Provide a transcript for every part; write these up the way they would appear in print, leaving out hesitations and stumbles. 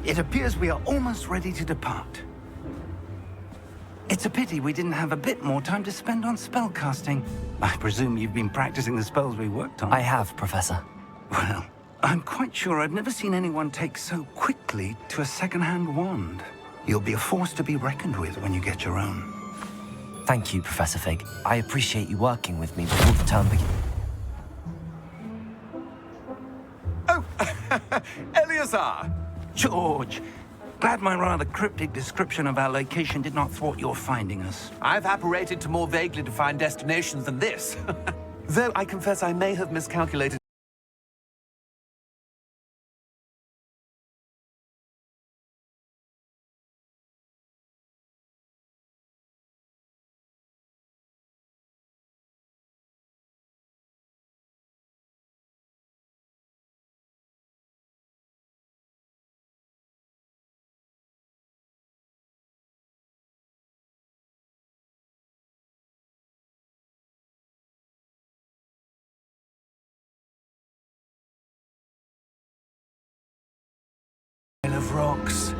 It appears we are almost ready to depart. It's a pity we didn't have a bit more time to spend on spellcasting. I presume you've been practicing the spells we worked on. I have, Professor. Well, I'm quite sure I've never seen anyone take so quickly to a second-hand wand. You'll be a force to be reckoned with when you get your own. Thank you, Professor Fig. I appreciate you working with me before the term begins. Oh, Eleazar! George, glad my rather cryptic description of our location did not thwart your finding us. I've apparated to more vaguely defined destinations than this. Though I confess I may have miscalculated. Of rocks.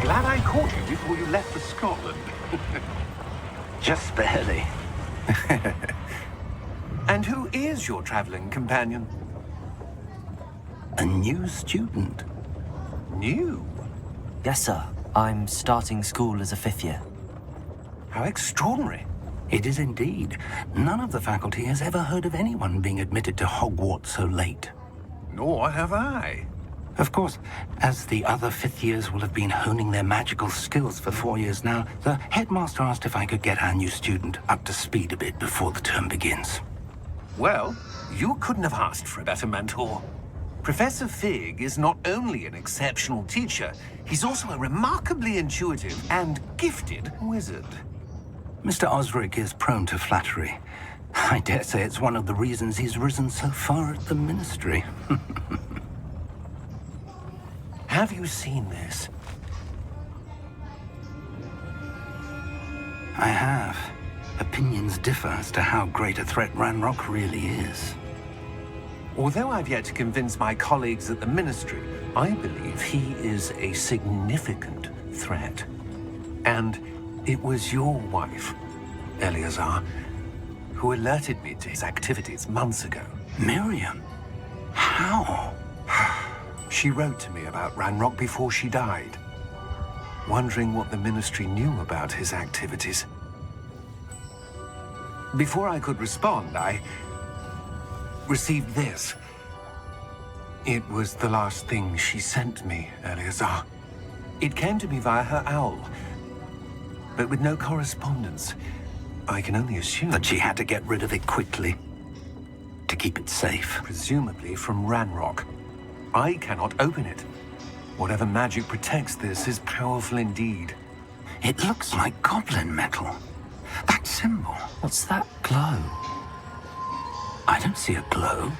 Glad I caught you before you left for Scotland. Just barely. And who is your traveling companion? A new student. New? Yes, sir. I'm starting school as a 5th year. How extraordinary. It is indeed. None of the faculty has ever heard of anyone being admitted to Hogwarts so late. Nor have I. Of course, as the other 5th years will have been honing their magical skills for 4 years now, the headmaster asked if I could get our new student up to speed a bit before the term begins. Well, you couldn't have asked for a better mentor. Professor Fig is not only an exceptional teacher, he's also a remarkably intuitive and gifted wizard. Mr. Osric is prone to flattery. I dare say it's one of the reasons he's risen so far at the Ministry. Have you seen this? I have. Opinions differ as to how great a threat Ranrock really is. Although I've yet to convince my colleagues at the Ministry, I believe he is a significant threat. And it was your wife, Eleazar, who alerted me to his activities months ago. Miriam? How? She wrote to me about Ranrock before she died, wondering what the Ministry knew about his activities. Before I could respond, I received this. It was the last thing she sent me, Eleazar. It came to me via her owl, but with no correspondence. I can only assume That she had to get rid of it quickly, to keep it safe. presumably from Ranrock. I cannot open it. Whatever magic protects this is powerful indeed. It looks like goblin metal. That symbol. What's that glow? I don't see a glow.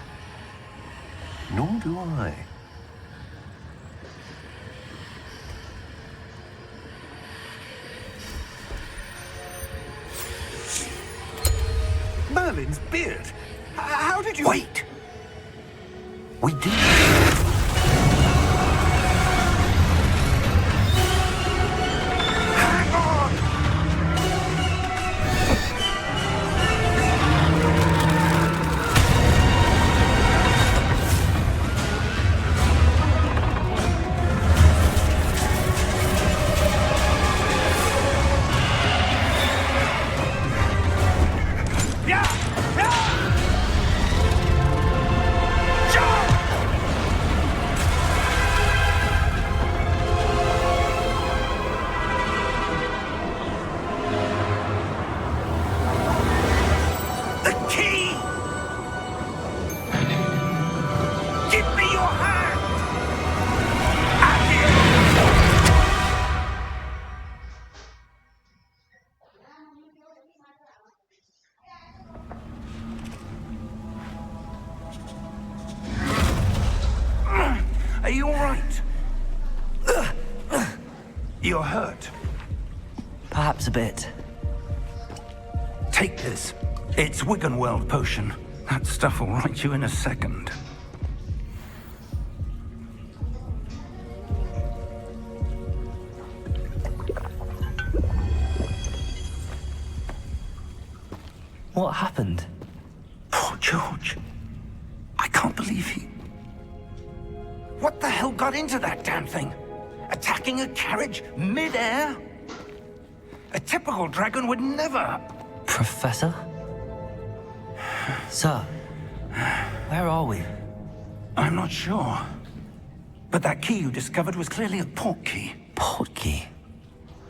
Nor do I. Merlin's beard. How did you... Wait! We did. Hang on! you all right? You're hurt. Perhaps a bit. Take this. It's Wiggenweld potion. That stuff will right you in a second. What happened? Poor George. I can't believe he... What the hell got into that damn thing? Attacking a carriage mid-air? A typical dragon would never... Professor? Sir, where are we? I'm not sure. But that key you discovered was clearly a portkey. Portkey?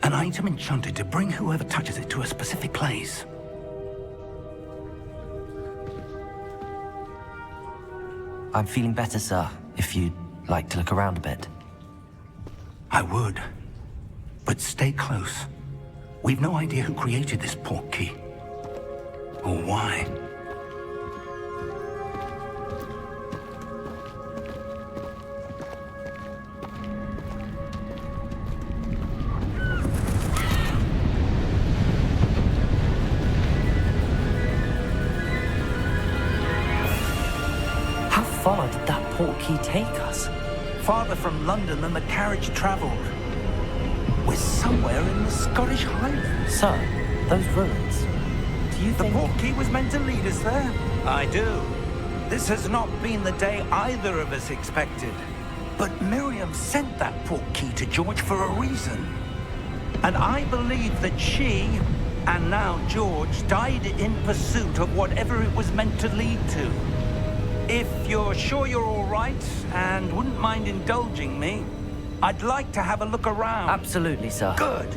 An item enchanted to bring whoever touches it to a specific place. I'm feeling better, sir, if you'd like to look around a bit. I would. But stay close. We've no idea who created this portkey. Or why. How far did that portkey take us? Farther from London than the carriage traveled. We're somewhere in the Scottish Highlands. Sir, those ruins. Do you The think... portkey was meant to lead us there? I do. This has not been the day either of us expected. But Miriam sent that portkey to George for a reason. And I believe that she, and now George, died in pursuit of whatever it was meant to lead to. If you're sure you're all right, and wouldn't mind indulging me, I'd like to have a look around. Absolutely, sir. Good.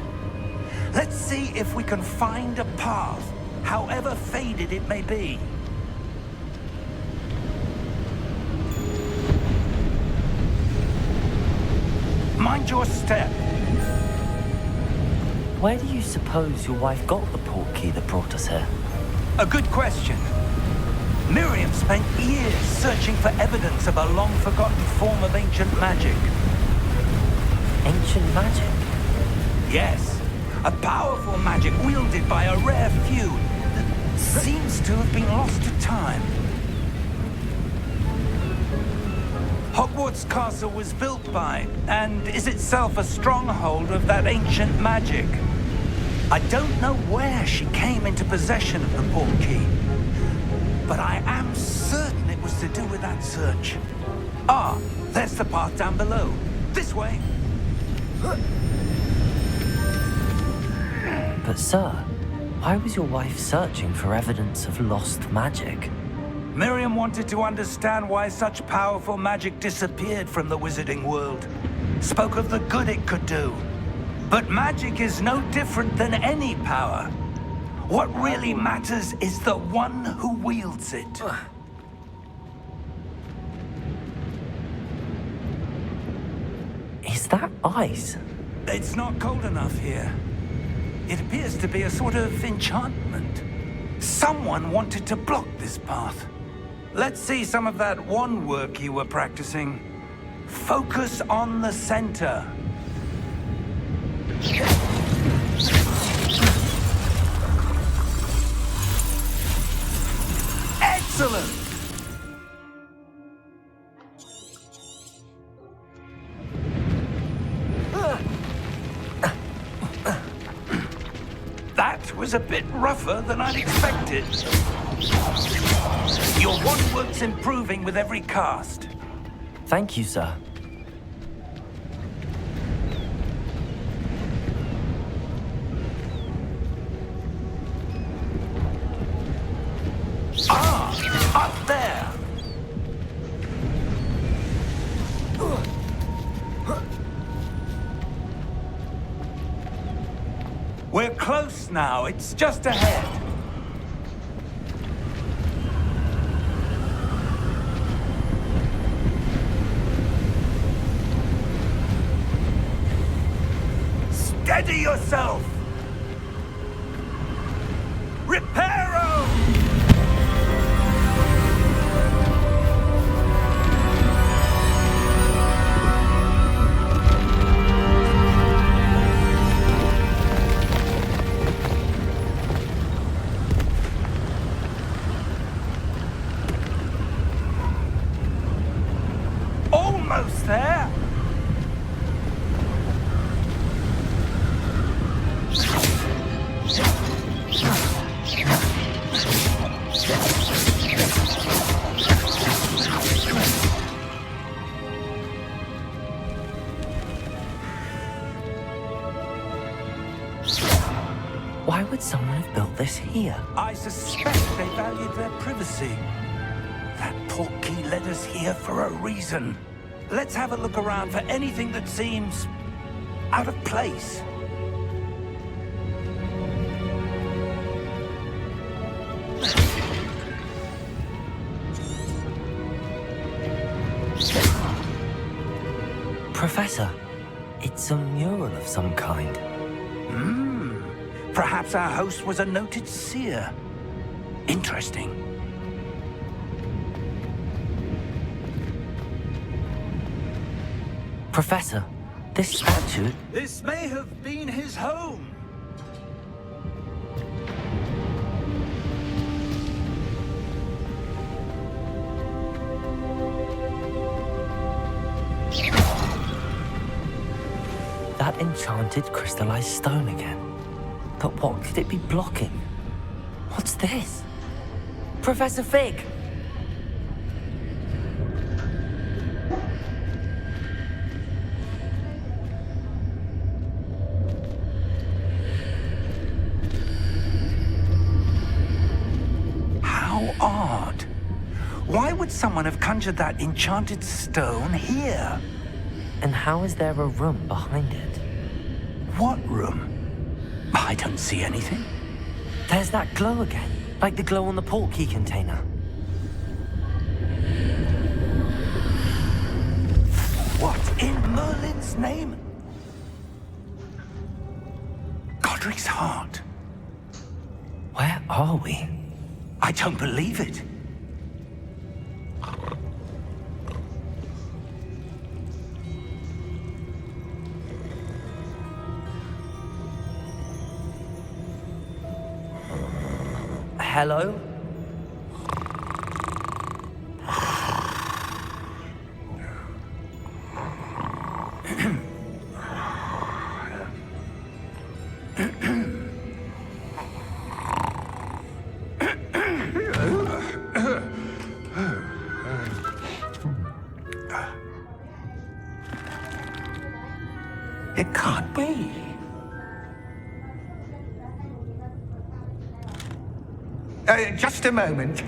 Let's see if we can find a path, however faded it may be. Mind your step. Where do you suppose your wife got the portkey that brought us here? A good question. Miriam spent years searching for evidence of a long-forgotten form of ancient magic. Ancient magic? Yes, a powerful magic wielded by a rare few that seems to have been lost to time. Hogwarts Castle was built by, and is itself a stronghold of that ancient magic. I don't know where she came into possession of the portkey, but I am certain it was to do with that search. Ah, there's the path down below. This way. But sir, why was your wife searching for evidence of lost magic? Miriam wanted to understand why such powerful magic disappeared from the wizarding world. Spoke of the good it could do. But magic is no different than any power. What really matters is the one who wields it. Is that ice? It's not cold enough here. It appears to be a sort of enchantment. Someone wanted to block this path. Let's see some of that wand work you were practicing. Focus on the center. Excellent! That was a bit rougher than I'd expected. Your wand work's improving with every cast. Thank you, sir. Ah, up there. We're close now. It's just ahead. Steady yourself! Reparo! close there. Why would someone have built this here? I suspect they valued their privacy. That portkey led us here for a reason. Let's have a look around for anything that seems out of place. Professor, it's a mural of some kind. Perhaps our host was a noted seer. Interesting. Professor, this statue... This may have been his home. That enchanted crystallized stone again. But what could it be blocking? What's this? Professor Fig! How odd. Why would someone have conjured that enchanted stone here? And how is there a room behind it? What room? I don't see anything. There's that glow again, like the glow on the portkey container. What in Merlin's name? Godric's heart. Where are we? I don't believe it. Hello? It can't be. Just a moment.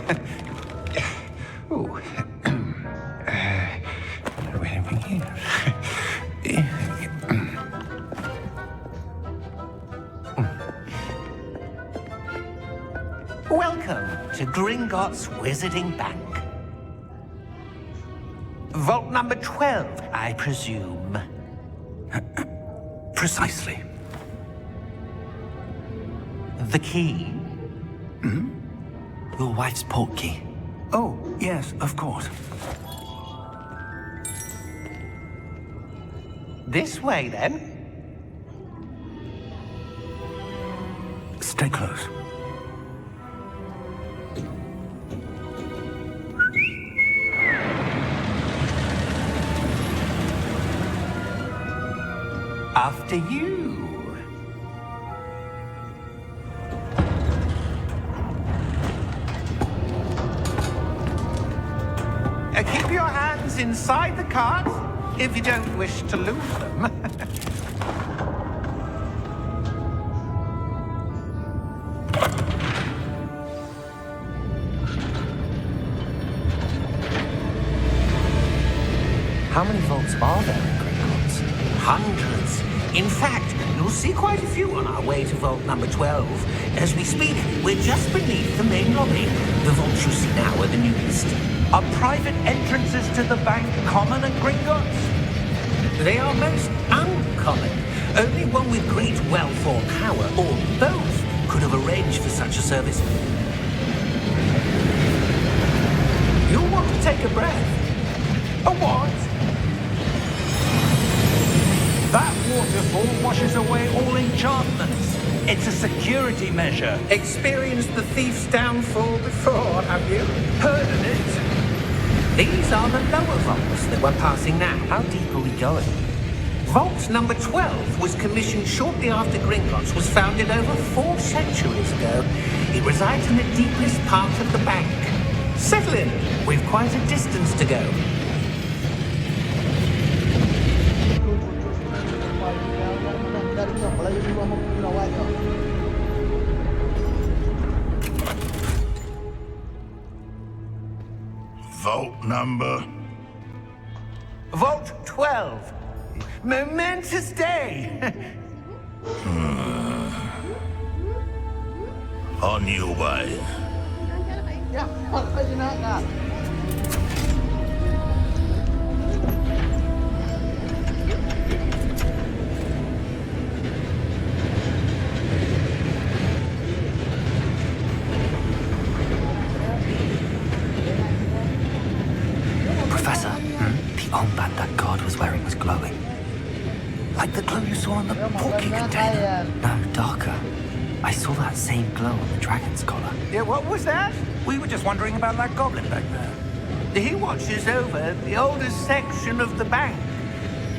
Oh. Where are we here? Welcome to Gringotts Wizarding Bank. Vault number 12, I presume. Precisely. The key? Your wife's portkey. Oh, yes, of course. This way, then. Stay close. After you. Keep your hands inside the cart if you don't wish to lose them. How many vaults are there in Gringotts? Hundreds. In fact, you'll see quite a few on our way to vault number 12. As we speak, we're just beneath the main lobby. The vaults you see now are the newest. Are private entrances to the bank common at Gringotts? They are most uncommon. Only one with great wealth or power, or both, could have arranged for such a service. You'll want to take a breath. A what? That waterfall washes away all enchantments. It's a security measure. Experienced the thief's downfall before, have you? Heard of it? These are the lower vaults that we're passing now. How deep are we going? Vault number 12 was commissioned shortly after Gringotts was founded over 4 centuries ago. It resides in the deepest part of the bank. Settle in. We've quite a distance to go. Vault number? Vault 12. Momentous day. On your way. Professor, the armband that guard was wearing was glowing. Like the glow you saw on the porky container. No, darker. I saw that same glow on the dragon's collar. Yeah, what was that? We were just wondering about that goblin back there. He watches over the oldest section of the bank.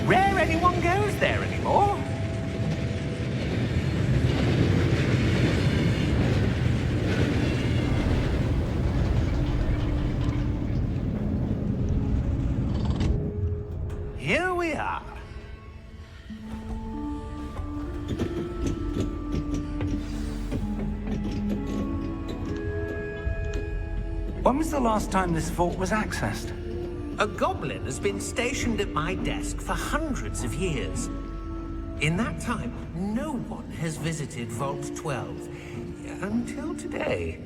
Rare anyone goes there anymore. Here we are. When was the last time this vault was accessed? A goblin has been stationed at my desk for hundreds of years. In that time, no one has visited Vault 12 until today.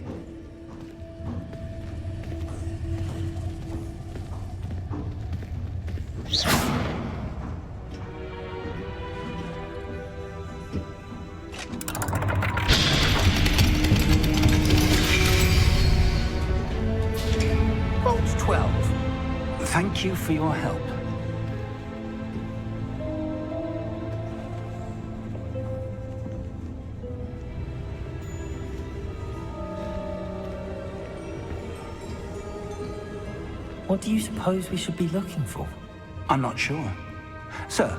Vault 12. Thank you for your help. What do you suppose we should be looking for? I'm not sure. Sir,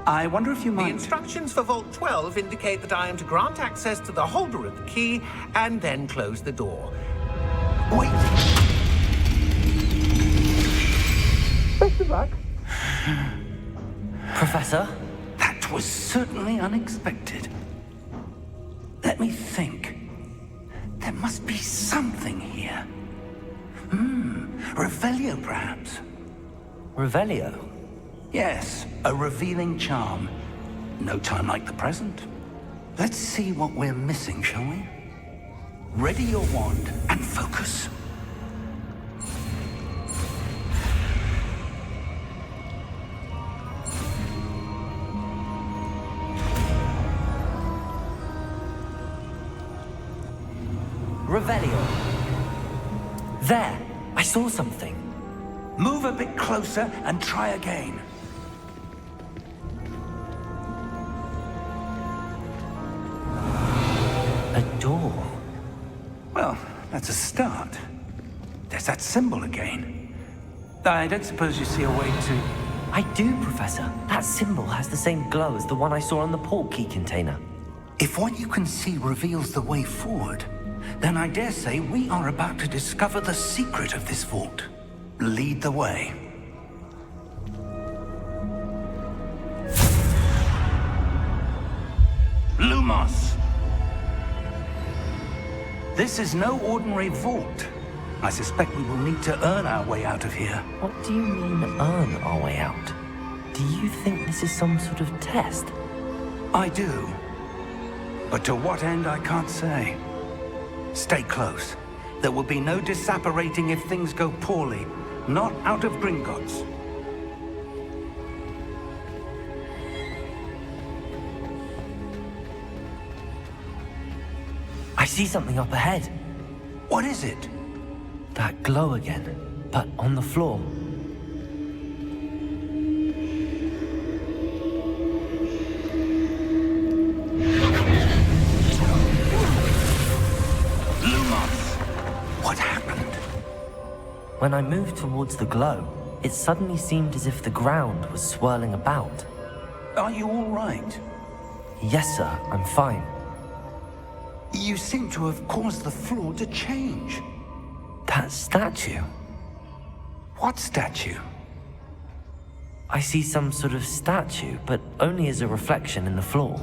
I wonder if you The might... instructions for Vault 12 indicate that I am to grant access to the holder of the key and then close the door. Wait! Best of luck. Professor? That was certainly unexpected. Let me think. There must be something here. Revelio, perhaps. Revelio? Yes, a revealing charm. No time like the present. Let's see what we're missing, shall we? Ready your wand and focus. Revelio. There! I saw something. Move a bit closer and try again. A door. Well, that's a start. There's that symbol again. I don't suppose you see a way to... I do, Professor. That symbol has the same glow as the one I saw on the port key container. If what you can see reveals the way forward, then I dare say we are about to discover the secret of this vault. Lead the way. Lumos! This is no ordinary vault. I suspect we will need to earn our way out of here. What do you mean, earn our way out? Do you think this is some sort of test? I do. But to what end, I can't say. Stay close. There will be no disapparating if things go poorly. Not out of Gringotts. I see something up ahead. What is it? That glow again, but on the floor. Lumos! What happened? When I moved towards the glow, it suddenly seemed as if the ground was swirling about. Are you all right? Yes, sir, I'm fine. You seem to have caused the floor to change. That statue? What statue? I see some sort of statue, but only as a reflection in the floor.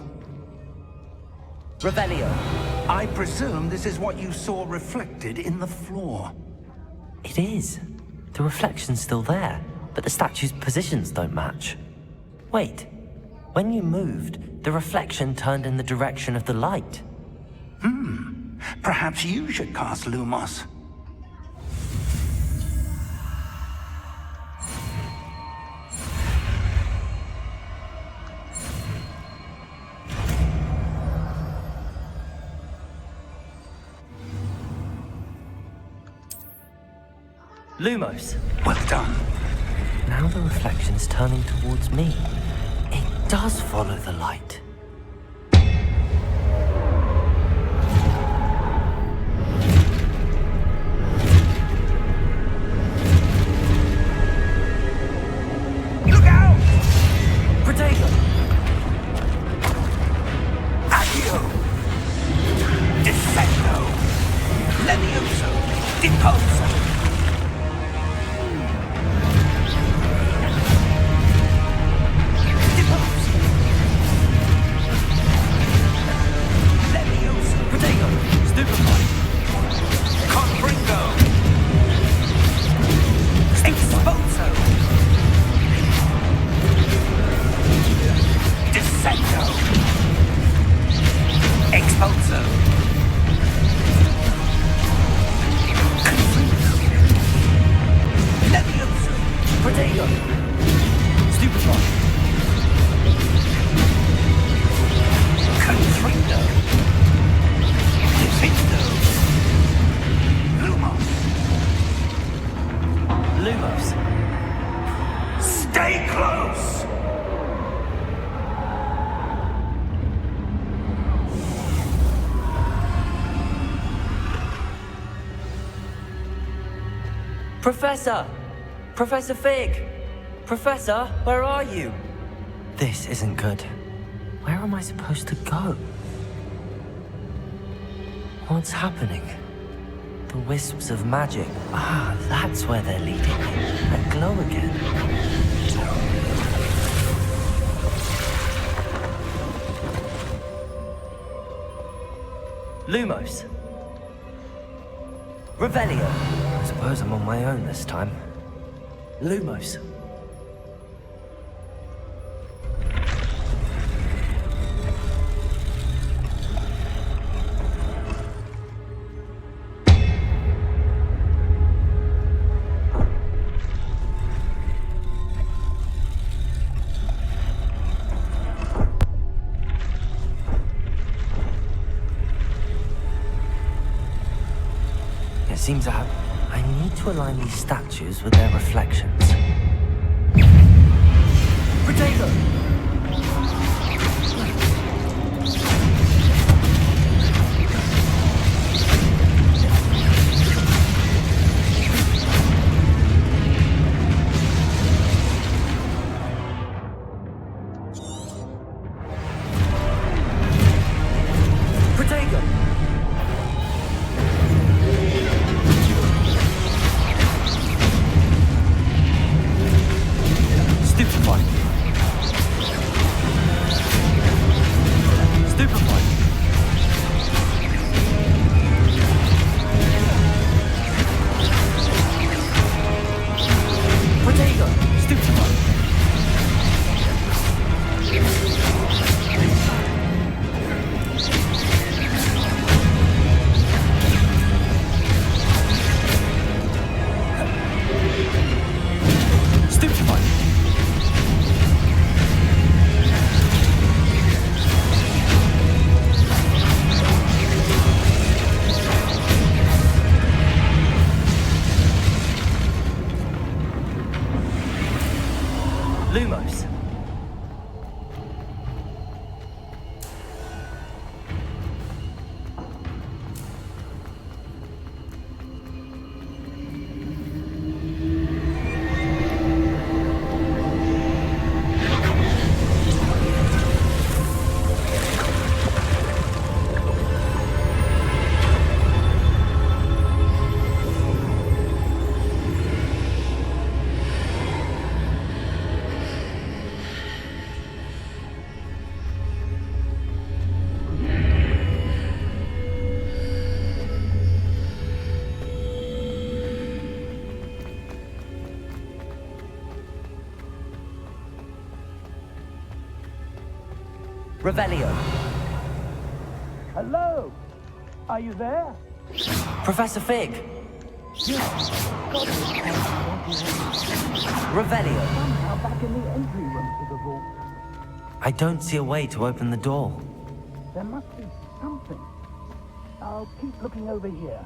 Revelio. I presume this is what you saw reflected in the floor. It is. The reflection's still there, but the statue's positions don't match. Wait. When you moved, the reflection turned in the direction of the light. Perhaps you should cast Lumos. Lumos. Well done. Now the reflection's turning towards me. It does follow the light. Look out! Protego! Accio! Defendo! Levioso! Deposo! Stay close! Professor! Professor Fig! Professor, where are you? This isn't good. Where am I supposed to go? What's happening? The wisps of magic. Ah, that's where they're leading me. That glow again. Lumos. Revelio. I suppose I'm on my own this time. Lumos. It seems I need to align these statues with their reflections. Potato! Lumos. Revelio. Hello? Are you there? Professor Fig. Revelio. Somehow back in the entry room to the vault. I don't see a way to open the door. There must be something. I'll keep looking over here.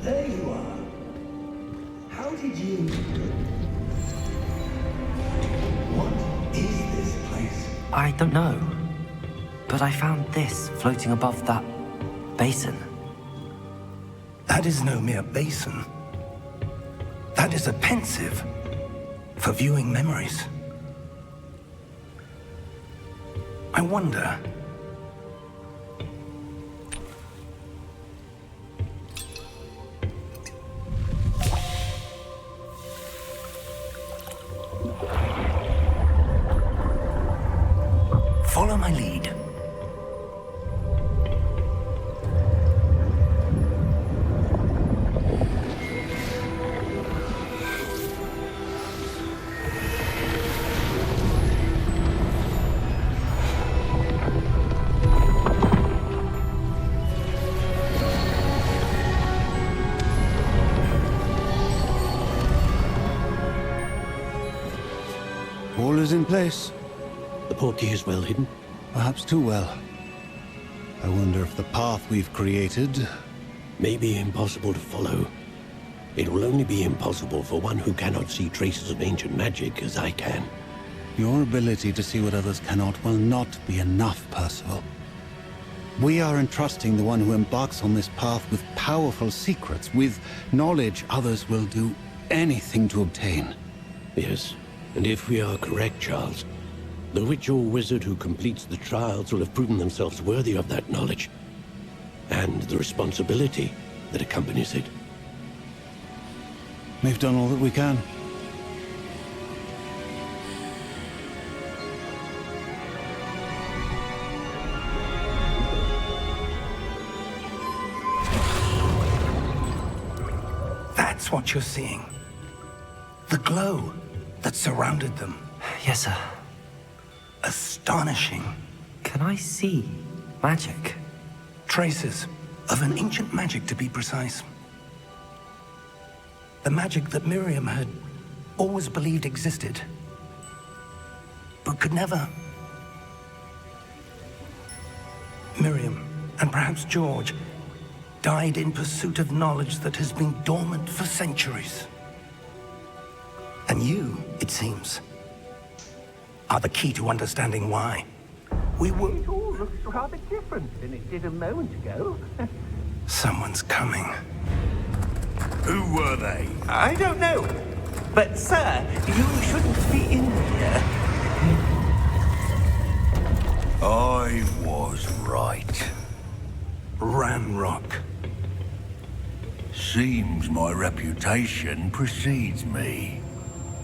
There you are. How did you... What is this place? I don't know. But I found this floating above that basin. That is no mere basin. That is a pensive for viewing memories. I wonder... Follow my lead. All is in place. The portkey is well hidden. Perhaps too well. I wonder if the path we've created... May be impossible to follow. It will only be impossible for one who cannot see traces of ancient magic as I can. Your ability to see what others cannot will not be enough, Percival. We are entrusting the one who embarks on this path with powerful secrets, with knowledge others will do anything to obtain. Yes, and if we are correct, Charles, the witch or wizard who completes the trials will have proven themselves worthy of that knowledge, and the responsibility that accompanies it. We've done all that we can. That's what you're seeing. The glow that surrounded them. Yes, sir. Astonishing. Can I see magic? Traces of an ancient magic, to be precise. The magic that Miriam had always believed existed, but could never. Miriam, and perhaps George, died in pursuit of knowledge that has been dormant for centuries. And you, it seems, are the key to understanding why. We were... It all looks rather different than it did a moment ago. Someone's coming. Who were they? I don't know. But, sir, you shouldn't be in here. I was right. Ramrock. Seems my reputation precedes me.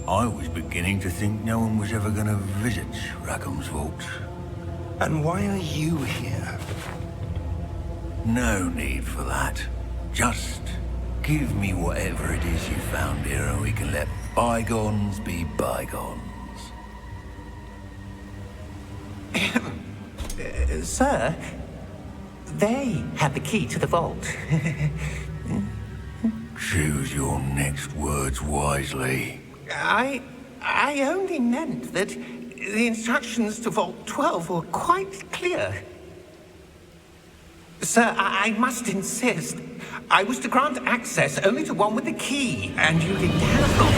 I was beginning to think no one was ever going to visit Rackham's vault. And why are you here? No need for that. Just give me whatever it is you found here and we can let bygones be bygones. Sir, they have the key to the vault. Choose your next words wisely. I only meant that the instructions to Vault 12 were quite clear. Sir, I must insist. I was to grant access only to one with the key, and you didn't have them.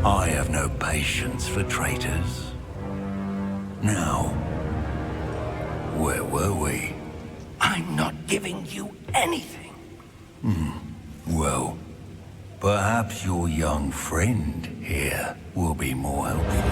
I have no patience for traitors. Now, where were we? I'm not giving you anything. Well, perhaps your young friend here will be more helpful.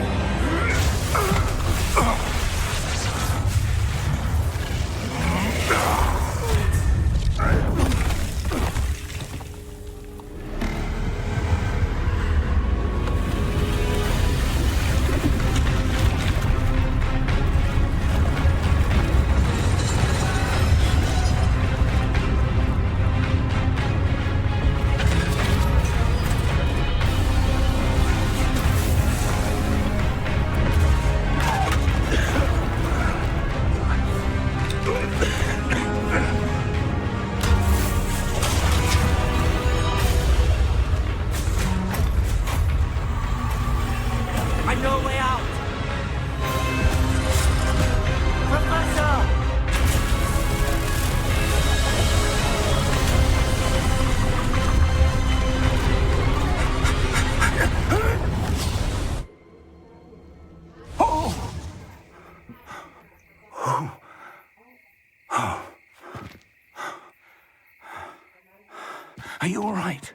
Are you all right?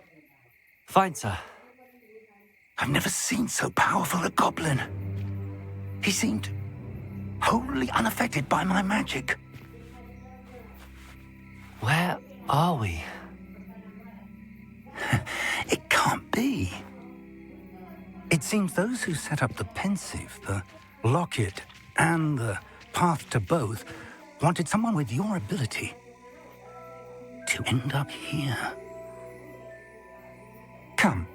Fine, sir. I've never seen so powerful a goblin. He seemed wholly unaffected by my magic. Where are we? It can't be. It seems those who set up the pensive, the locket, and the path to both wanted someone with your ability to end up here. Come.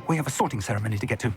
We have a sorting ceremony to get to.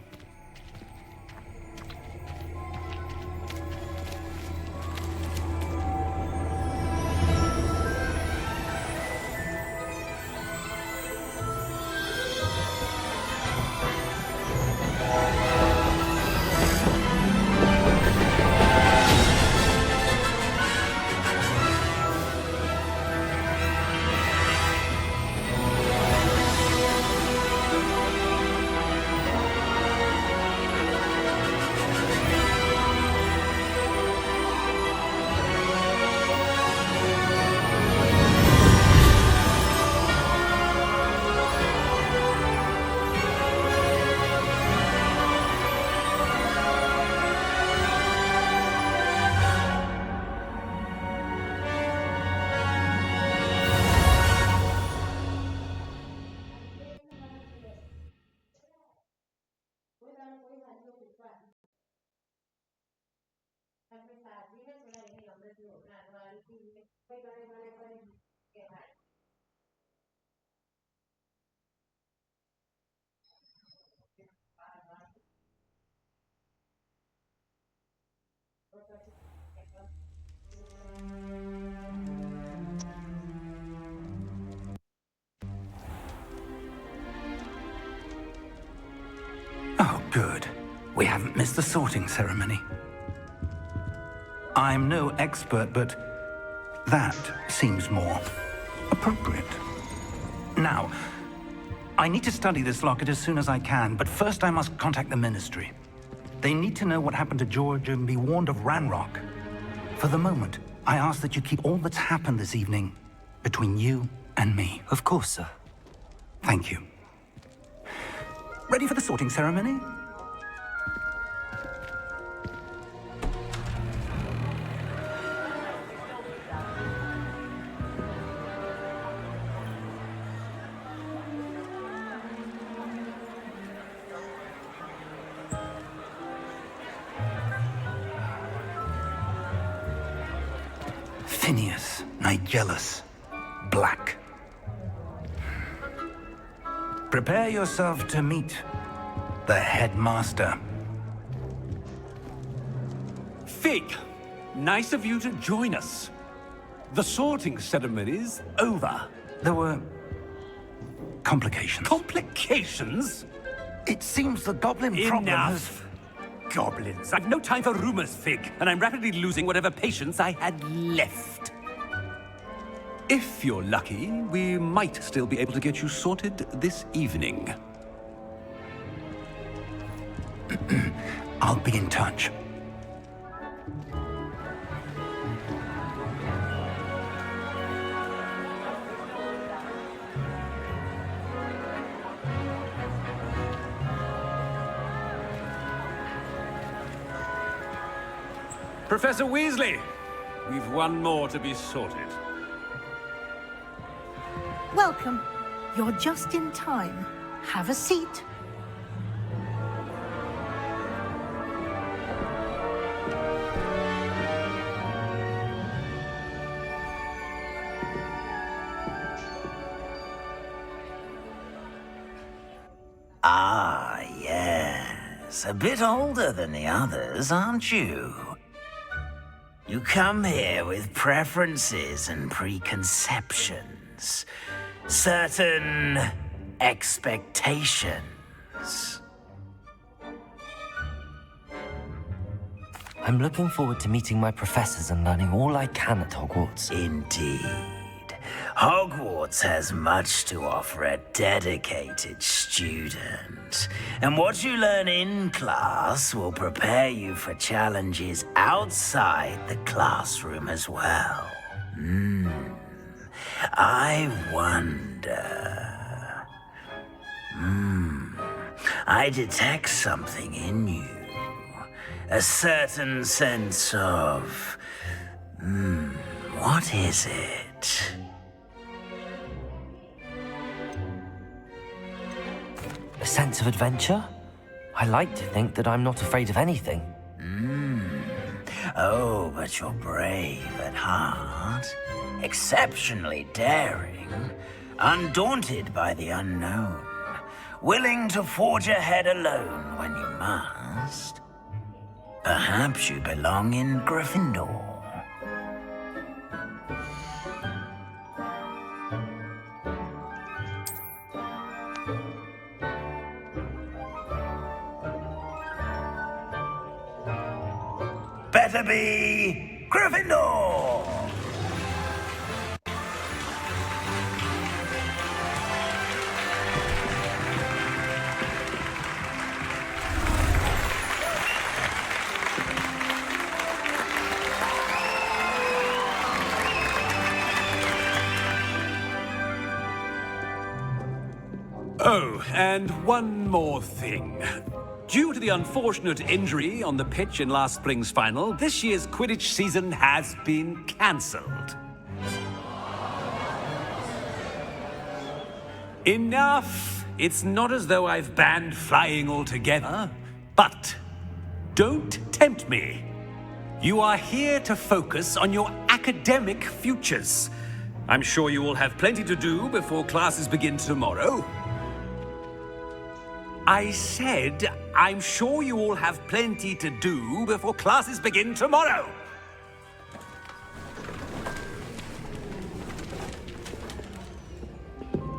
Oh, good. We haven't missed the sorting ceremony. I'm no expert, but that seems more appropriate. Now, I need to study this locket as soon as I can, but first I must contact the Ministry. They need to know what happened to George and be warned of Ranrock. For the moment, I ask that you keep all that's happened this evening between you and me. Of course, sir. Thank you. Ready for the sorting ceremony? Phineas, Nigellus, Black. Prepare yourself to meet the headmaster. Fig, nice of you to join us. The sorting ceremony's over. There were complications. Complications? It seems the goblin problem has... Enough. Goblins. I've no time for rumors, Fig, and I'm rapidly losing whatever patience I had left. If you're lucky, we might still be able to get you sorted this evening. I'll be in touch. Professor Weasley, we've one more to be sorted. Welcome. You're just in time. Have a seat. Ah, yes. A bit older than the others, aren't you? You come here with preferences and preconceptions. Certain expectations. I'm looking forward to meeting my professors and learning all I can at Hogwarts. Indeed. Hogwarts has much to offer a dedicated student. And what you learn in class will prepare you for challenges outside the classroom as well. I wonder... I detect something in you. A certain sense of... what is it? A sense of adventure? I like to think that I'm not afraid of anything. Oh, but you're brave at heart. Exceptionally daring. Undaunted by the unknown. Willing to forge ahead alone when you must. Perhaps you belong in Gryffindor. Better be Gryffindor! Oh, and one more thing. Due to the unfortunate injury on the pitch in last spring's final, this year's Quidditch season has been cancelled. Enough! It's not as though I've banned flying altogether, but don't tempt me. You are here to focus on your academic futures. I'm sure you will have plenty to do before classes begin tomorrow. I said, I'm sure you all have plenty to do before classes begin tomorrow.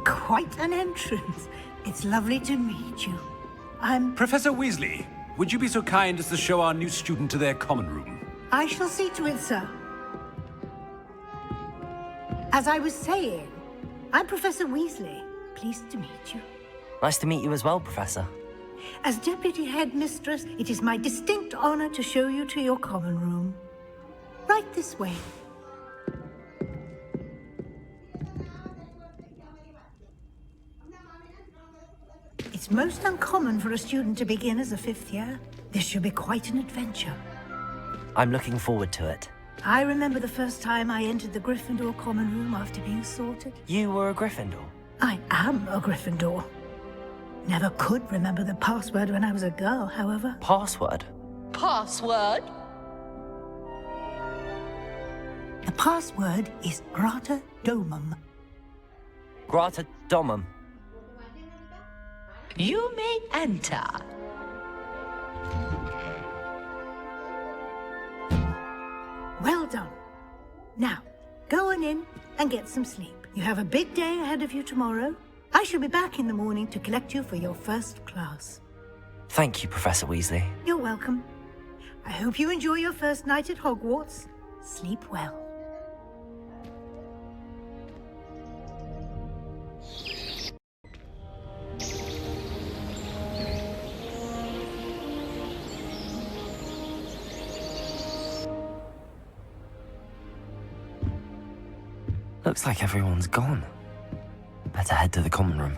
Quite an entrance. It's lovely to meet you. I'm... Professor Weasley, would you be so kind as to show our new student to their common room? I shall see to it, sir. As I was saying, I'm Professor Weasley. Pleased to meet you. Nice to meet you as well, Professor. As Deputy Headmistress, it is my distinct honor to show you to your common room. Right this way. It's most uncommon for a student to begin as a fifth year. This should be quite an adventure. I'm looking forward to it. I remember the first time I entered the Gryffindor common room after being sorted. You were a Gryffindor? I am a Gryffindor. Never could remember the password when I was a girl, however. Password? Password? The password is Grata Domum. Grata Domum. You may enter. Well done. Now, go on in and get some sleep. You have a big day ahead of you tomorrow. I shall be back in the morning to collect you for your first class. Thank you, Professor Weasley. You're welcome. I hope you enjoy your first night at Hogwarts. Sleep well. Looks like everyone's gone. Better head to the common room.